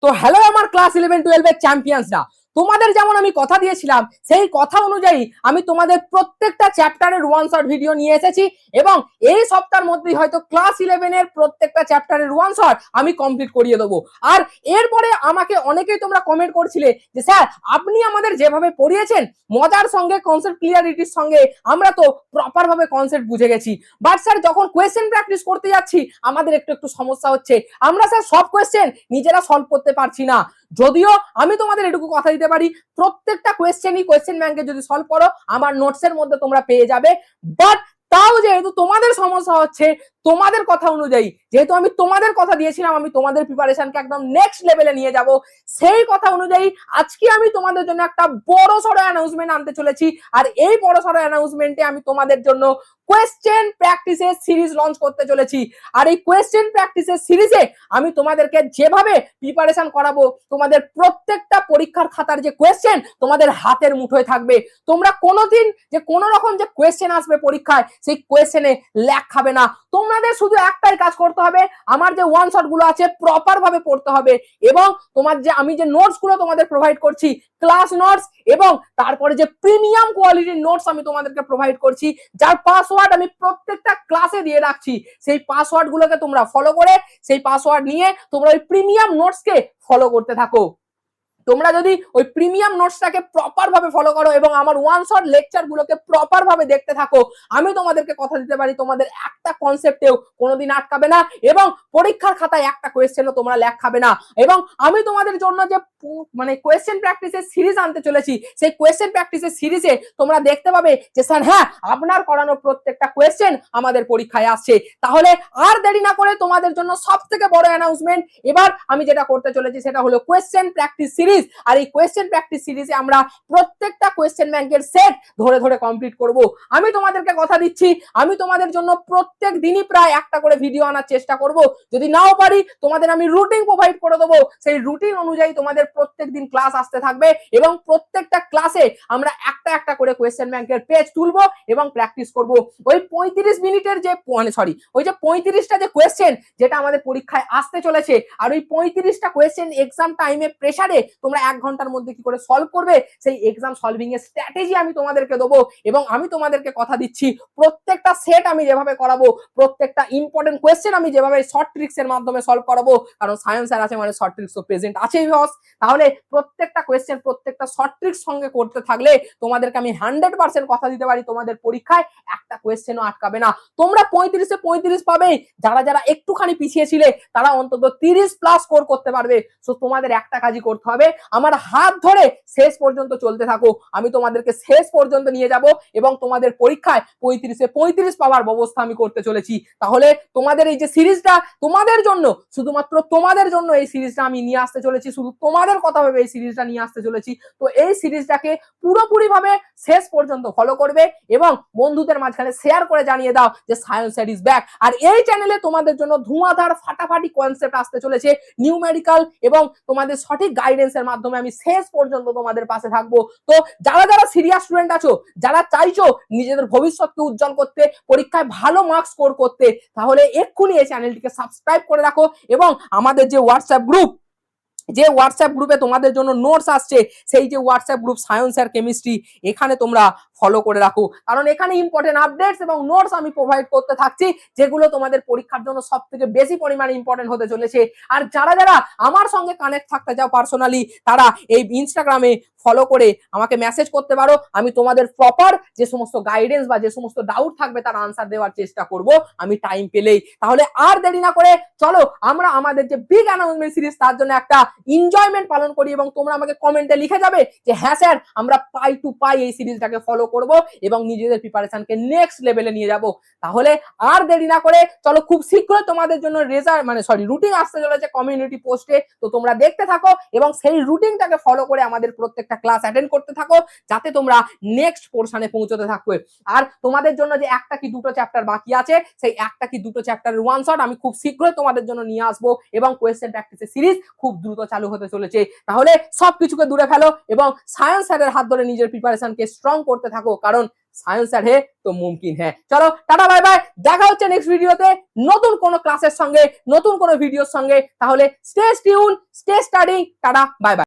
তো হ্যালো আমার ক্লাস 11-12 এর চ্যাম্পিয়ন্সরা, তোমাদের যেমন আমি কথা দিয়েছিলাম সেই কথা অনুযায়ী আমি তোমাদের প্রত্যেকটা চ্যাপ্টারের ওয়ান শট ভিডিও নিয়ে এসেছি এবং এই সপ্তাহের মধ্যেই হয়তো ক্লাস 11 এর প্রত্যেকটা চ্যাপ্টারের ওয়ান শট আমি কমপ্লিট করিয়ে দেবো। আর এরপরে আমাকে অনেকেই তোমরা কমেন্ট করছিলে যে স্যার আপনি আমাদের যেভাবে পড়িয়েছেন মজার সঙ্গে কনসেপ্ট ক্লিয়ারিটির সঙ্গে আমরা তো প্রপার ভাবে কনসেপ্ট বুঝে গেছি, বাট স্যার যখন কোয়েশ্চেন প্র্যাকটিস করতে যাচ্ছি আমাদের একটু একটু সমস্যা হচ্ছে, আমরা স্যার সব কোয়েশ্চেন নিজেরা সলভ করতে পারছি না। যদিও আমি তোমাদের এটুকু কথা দিতে পারি প্রত্যেকটা কোয়েশ্চেনই কোয়েশ্চেন ব্যাংকে যদি সলভ করো আমার নোটসের মধ্যে তোমরা পেয়ে যাবে, বাট তাও যেহেতু তোমাদের সমস্যা হচ্ছে তোমাদের কথা অনুযায়ী, যেহেতু আমি তোমাদের কথা দিয়েছিলাম আমি তোমাদের প্রিপারেশনকে একদম নেক্সট লেভেলে নিয়ে যাব, সেই কথা অনুযায়ী আজকে আমি তোমাদের জন্য একটা বড় সড়ো অ্যানাউন্সমেন্ট আনতে চলেছি। আর এই বড় সড়ো অ্যানাউন্সমেন্টে আমি তোমাদের জন্য কোয়েশ্চেন প্র্যাকটিসের সিরিজ লঞ্চ করতে চলেছি। আর এই কোয়েশ্চেন প্র্যাকটিসের সিরিজে আমি তোমাদেরকে যেভাবে প্রিপারেশন করাবো তোমাদের প্রত্যেকটা পরীক্ষার খাতার যে কোয়েশ্চেন তোমাদের হাতের মুঠোয় থাকবে। তোমরা কোনোদিন যে কোনো রকম যে কোয়েশ্চেন আসবে পরীক্ষায় সেই কোয়েশ্চেনে ল্যাক খাবে না। তোমাদের শুধু একটাই কাজ করতে হবে, আমার যে ওয়ান শট গুলো আছে প্রপার ভাবে পড়তে হবে এবং তোমার যে আমি যে নোটস গুলো তোমাদের প্রোভাইড করছি ক্লাস নোটস এবং তারপরে যে প্রিমিয়াম কোয়ালিটির নোটস আমি তোমাদেরকে প্রোভাইড করছি যার পাসওয়ার্ড আমি প্রত্যেকটা ক্লাসে দিয়ে রাখছি, সেই পাসওয়ার্ড গুলোকে তোমরা ফলো করে সেই পাসওয়ার্ড নিয়ে তোমরা ওই প্রিমিয়াম নোটসকে ফলো করতে থাকো। তোমরা যদি ওই প্রিমিয়াম নোটসটাকে প্রপার ভাবে ফলো করো এবং আমার ওয়ান শট লেকচার গুলোকে প্রপার ভাবে দেখতে থাকো, আমি তোমাদেরকে কথা দিতে পারি তোমাদের একটা কনসেপ্টেও কোনোদিন আটকাবে না এবং পরীক্ষার খাতায় একটা কোয়েশ্চেনও তোমরা ল্যাক খাবে না। এবং আমি তোমাদের জন্য যে মানে কোয়েশ্চেন প্র্যাকটিসের সিরিজ আনতে চলেছি সেই কোয়েশ্চেন প্র্যাকটিসের সিরিজে তোমরা দেখতে পাবে যে স্যার হ্যাঁ আপনার করানো প্রত্যেকটা কোয়েশ্চেন আমাদের পরীক্ষায় আসছে। তাহলে আর দেরি না করে তোমাদের জন্য সব থেকে বড় অ্যানাউন্সমেন্ট, এবার আমি যেটা করতে চলেছি সেটা হলো কোয়েশ্চেন প্র্যাকটিস সিরিজ। আর এই কোয়েশ্চেন প্র্যাকটিস সিরিজে আমরা প্রত্যেকটা কোয়েশ্চেন ব্যাংকের সেট ধরে ধরে কমপ্লিট করব। আমি তোমাদেরকে কথা দিচ্ছি আমি তোমাদের জন্য প্রত্যেক দিনই প্রায় একটা করে ভিডিও আনার চেষ্টা করব, যদি নাও পারি তোমাদের আমি রুটিন প্রোভাইড করে দেবো, সেই রুটিন অনুযায়ী তোমাদের প্রত্যেক দিন ক্লাস আসতে থাকবে এবং প্রত্যেকটা ক্লাসে আমরা একটা একটা করে কোয়েশ্চেন ব্যাংকের পেজ তুলবো এবং প্র্যাকটিস করব। ওই 35 মিনিটের যে ওই যে 35টা যে কোয়েশ্চেন যেটা আমাদের পরীক্ষায় আসতে চলেছে আর ওই 35টা কোয়েশ্চেন এক্সাম টাইমে প্রেসারে তোমরা 1 ঘন্টার মধ্যে কি করে সলভ করবে সেই এক্সাম সলভিং এর স্ট্র্যাটেজি আমি তোমাদেরকে দেবো এবং আমি তোমাদেরকে কথা দিচ্ছি প্রত্যেকটা সেট আমি যেভাবে করাবো প্রত্যেকটা ইম্পর্টেন্ট কোয়েশ্চেন আমি যেভাবে শর্ট ট্রিক্স এর মাধ্যমে সলভ করাবো, কারণ সায়েন্স আর আছে মানে শর্ট ট্রিক্স তো প্রেজেন্ট আছেই বস, তাহলে প্রত্যেকটা কোয়েশ্চেন প্রত্যেকটা শর্ট ট্রিক্স সঙ্গে করতে থাকলে তোমাদেরকে আমি 100% কথা দিতে পারি তোমাদের পরীক্ষায় একটা কোয়েশ্চেনও আটকাবে না। তোমরা 35-এ 35 পাবে, যারা যারা একটুখানি পিছিয়ে ছিলে তারা অন্তত 30+ স্কোর করতে পারবে। সো তোমাদের একটা কাজই করতে হবে, আমার হাত ধরে শেষ পর্যন্ত চলতে থাকো, আমি তোমাদেরকে শেষ পর্যন্ত নিয়ে যাব এবং তোমাদের পরীক্ষায় 35-এ 35 পাওয়ার ব্যবস্থা আমি করতে চলেছি। তাহলে তোমাদের এই যে সিরিজটা তোমাদের জন্য, শুধুমাত্র তোমাদের জন্য এই সিরিজটা আমি নিয়ে আসতে চলেছি, শুধু তোমাদের কথা ভেবে এই সিরিজটা নিয়ে আসতে চলেছি। তো এই সিরিজটাকে পুরোপুরি ভাবে শেষ পর্যন্ত ফলো করবে এবং বন্ধুদের মাঝখানে শেয়ার করে জানিয়ে দাও যে সায়েন্স স্যার ইজ ব্যাক। আর এই চ্যানেলে তোমাদের জন্য ধোঁয়াধার ফাটাফাটি কনসেপ্ট আসতে চলেছে নিউমেরিক্যাল এবং তোমাদের সঠিক গাইডেন্সের মাধ্যমে আমি শেষ পর্যন্ত তোমাদের পাশে থাকবো। তো যারা যারা সিরিয়াস স্টুডেন্ট আছো, যারা চাইছো নিজেদের ভবিষ্যৎকে উজ্জ্বল করতে, পরীক্ষায় ভালো মার্কস স্কোর করতে, তাহলে এক্ষুনি এই চ্যানেলটিকে সাবস্ক্রাইব করে রাখো এবং আমাদের যে হোয়াটসঅ্যাপ গ্রুপে তোমাদের জন্য নোটস আসছে সেই যে হোয়াটসঅ্যাপ গ্রুপ সায়েন্স আর কেমিস্ট্রি, এখানে তোমরা ফলো করে রাখো, কারণ এখানে ইম্পর্টেন্ট আপডেটস এবং নোটস আমি প্রোভাইড করতে থাকছি যেগুলো তোমাদের পরীক্ষার জন্য সব থেকে বেশি পরিমাণে ইম্পর্টেন্ট হতে চলেছে। আর যারা যারা আমার সঙ্গে কানেক্ট থাকতে চাও পার্সোনালি তারা এই ইনস্টাগ্রামে ফলো করে আমাকে মেসেজ করতে পারো, আমি তোমাদের প্রপার যে সমস্ত গাইডেন্স বা যে সমস্ত ডাউট থাকবে তার আনসার দেওয়ার চেষ্টা করব আমি টাইম পেলেই। তাহলে আর দেরি না করে চলো আমরা আমাদের যে বিগ অ্যানাউন্সমেন্ট সিরিজ তার জন্য একটা এনজয়মেন্ট পালন করি এবং তোমরা আমাকে কমেন্টে লিখে যাবে যে হ্যাঁ স্যার আমরা পাই টু পাই এই সিরিজটাকে ফলো করব এবং নিজেদের প্রিপারেশনকে নেক্সট লেভেলে নিয়ে যাব। তাহলে আর দেরি না করে চলো খুব শীঘ্রই তোমাদের জন্য রুটিন আসতে চলেছে কমিউনিটি পোস্টে, তো তোমরা দেখতে থাকো এবং সেই রুটিনটাকে ফলো করে আমাদের প্রত্যেকটা প্রত্যেকটা ক্লাস অ্যাটেন্ড করতে থাকো, যাতে তোমরা নেক্সট পোর্শনে পৌঁছতে থাকবে। আর তোমাদের জন্য যে একটা কি দুটো চ্যাপ্টার বাকি আছে, সেই একটা কি দুটো চ্যাপ্টারের ওয়ান শট আমি খুব শীঘ্রই তোমাদের জন্য নিয়ে আসবো, এবং কোয়েশ্চেন প্র্যাকটিসের সিরিজ খুব দ্রুত চালু হতে চলেছে। তাহলে সবকিছুকে দূরে ফেলো এবং সায়েন্স স্যারের হাত ধরে নিজের প্রিপারেশনকে স্ট্রং করতে থাকো, কারণ সায়েন্স স্যার হে তো মুমকিন হ্যাঁ। চলো টাটা বাই বাই, দেখা হচ্ছে নেক্সট ভিডিওতে নতুন কোনো ক্লাসের সঙ্গে, নতুন কোনো ভিডিওর সঙ্গে। তাহলে stay tune, stay study, tata bye bye.